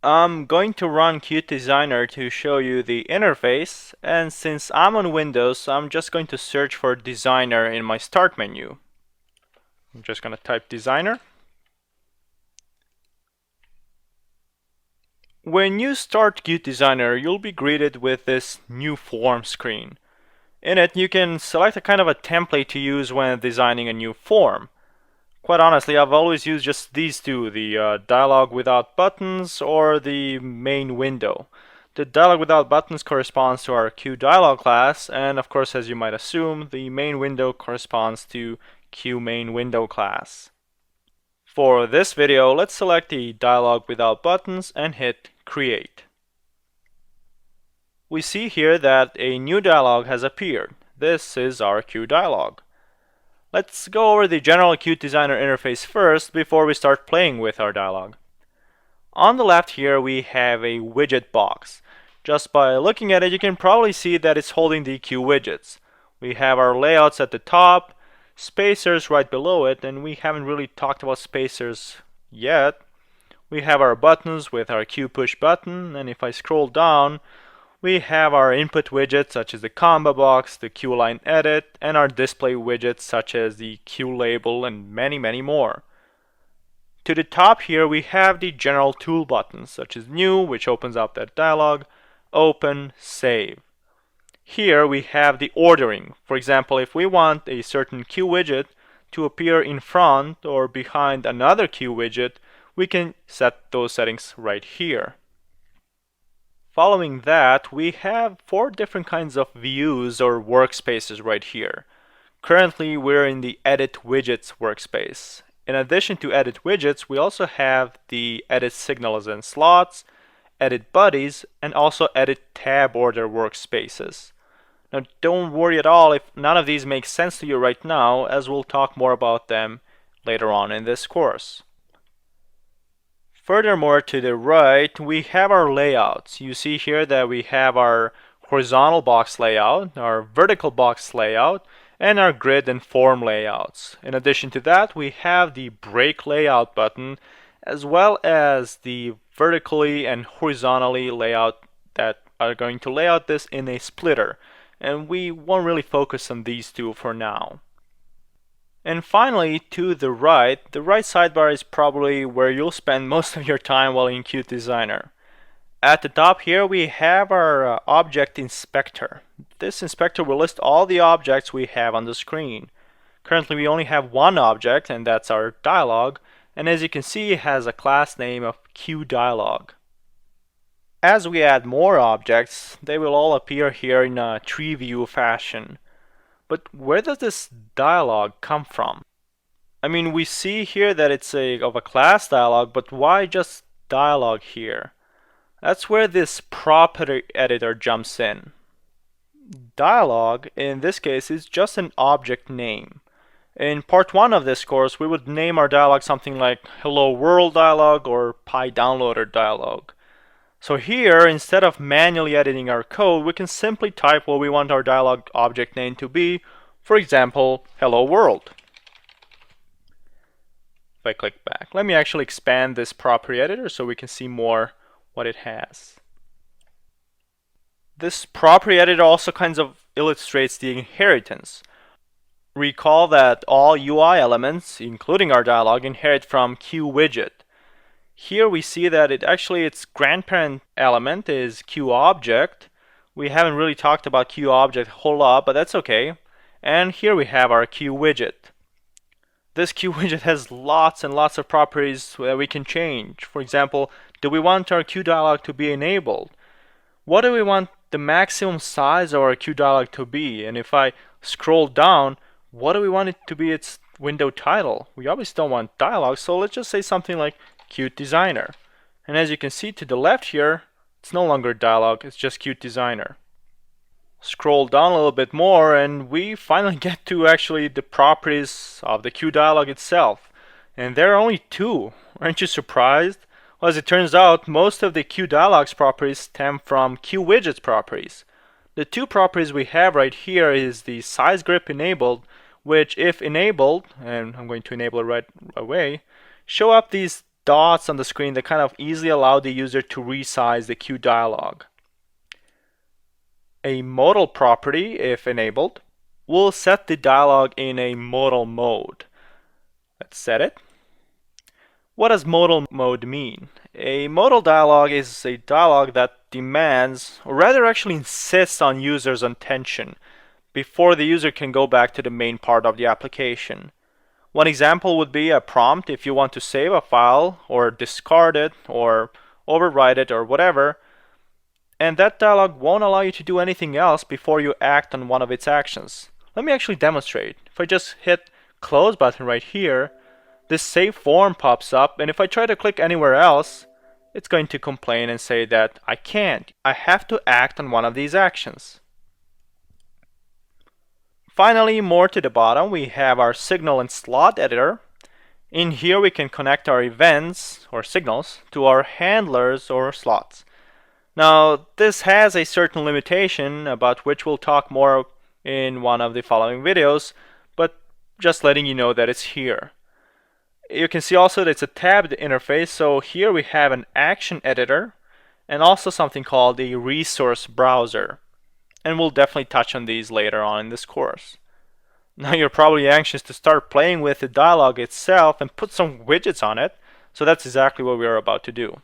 I'm going to run QtDesigner to show you the interface, and since I'm on Windows, I'm just going to search for Designer in my Start menu. I'm just going to type Designer. When you start QtDesigner, you'll be greeted with this new form screen. In it, you can select a kind of a template to use when designing a new form. Quite honestly, I've always used just these two, the dialog without buttons or the main window. The dialog without buttons corresponds to our QDialog class, and of course, as you might assume, the main window corresponds to QMainWindow class. For this video, let's select the dialog without buttons and hit Create. We see here that a new dialog has appeared. This is our QDialog. Let's go over the general QtDesigner interface first before we start playing with our dialog. On the left here we have a widget box. Just by looking at it you can probably see that it's holding the Q widgets. We have our layouts at the top, spacers right below it, and we haven't really talked about spacers yet. We have our buttons with our Q push button, and if I scroll down we have our input widgets such as the combo box, the Q line edit, and our display widgets such as the Q label and many more. To the top here we have the general tool buttons such as New, which opens up that dialog, Open, Save. Here we have the ordering. For example, if we want a certain Q widget to appear in front or behind another Q widget, we can set those settings right here. Following that, we have 4 different kinds of views or workspaces right here. Currently, we're in the Edit Widgets workspace. In addition to Edit Widgets, we also have the Edit Signals and Slots, Edit Buddies, and also Edit Tab Order workspaces. Now, don't worry at all if none of these make sense to you right now, as we'll talk more about them later on in this course. Furthermore, to the right, we have our layouts. You see here that we have our horizontal box layout, our vertical box layout, and our grid and form layouts. In addition to that, we have the break layout button, as well as the vertically and horizontally layout that are going to lay out this in a splitter. And we won't really focus on these two for now. And finally, to the right sidebar is probably where you'll spend most of your time while in QtDesigner. At the top here we have our object inspector. This inspector will list all the objects we have on the screen. Currently we only have one object, and that's our dialog, and as you can see it has a class name of QDialog. As we add more objects, they will all appear here in a tree view fashion. But where does this dialog come from? I mean, we see here that it's of a class dialog, but why just dialog here? That's where this property editor jumps in. Dialog, in this case, is just an object name. In part 1 of this course, we would name our dialog something like Hello World dialog or PyDownloader dialog. So here, instead of manually editing our code, we can simply type what we want our dialog object name to be. For example, Hello World. If I click back, let me actually expand this property editor so we can see more what it has. This property editor also kind of illustrates the inheritance. Recall that all UI elements, including our dialog, inherit from QWidget. Here we see that its grandparent element is QObject. We haven't really talked about QObject a whole lot, but that's okay. And here we have our QWidget. This QWidget has lots and lots of properties that we can change. For example, do we want our QDialog to be enabled? What do we want the maximum size of our QDialog to be? And if I scroll down, what do we want it to be its window title? We obviously don't want dialog, so let's just say something like QtDesigner. And as you can see to the left here, it's no longer dialog, it's just QtDesigner. Scroll down a little bit more and we finally get to actually the properties of the QDialog itself. And there are only 2. Aren't you surprised? Well, as it turns out, most of the QDialog's properties stem from QWidget's properties. The 2 properties we have right here is the size grip enabled, which if enabled, and I'm going to enable it right away, show up these dots on the screen that kind of easily allow the user to resize the Qt dialog. A modal property, if enabled, will set the dialog in a modal mode. Let's set it. What does modal mode mean? A modal dialog is a dialog that demands, or rather actually insists on users' attention before the user can go back to the main part of the application. One example would be a prompt if you want to save a file or discard it or overwrite it or whatever, and that dialog won't allow you to do anything else before you act on one of its actions. Let me actually demonstrate. If I just hit close button right here, this save form pops up, and if I try to click anywhere else, it's going to complain and say that I can't. I have to act on one of these actions. Finally, more to the bottom, we have our signal and slot editor. In here we can connect our events or signals to our handlers or slots. Now, this has a certain limitation about which we'll talk more in one of the following videos, but just letting you know that it's here. You can see also that it's a tabbed interface, so here we have an action editor and also something called a resource browser. And we'll definitely touch on these later on in this course. Now you're probably anxious to start playing with the dialog itself and put some widgets on it, so that's exactly what we're about to do.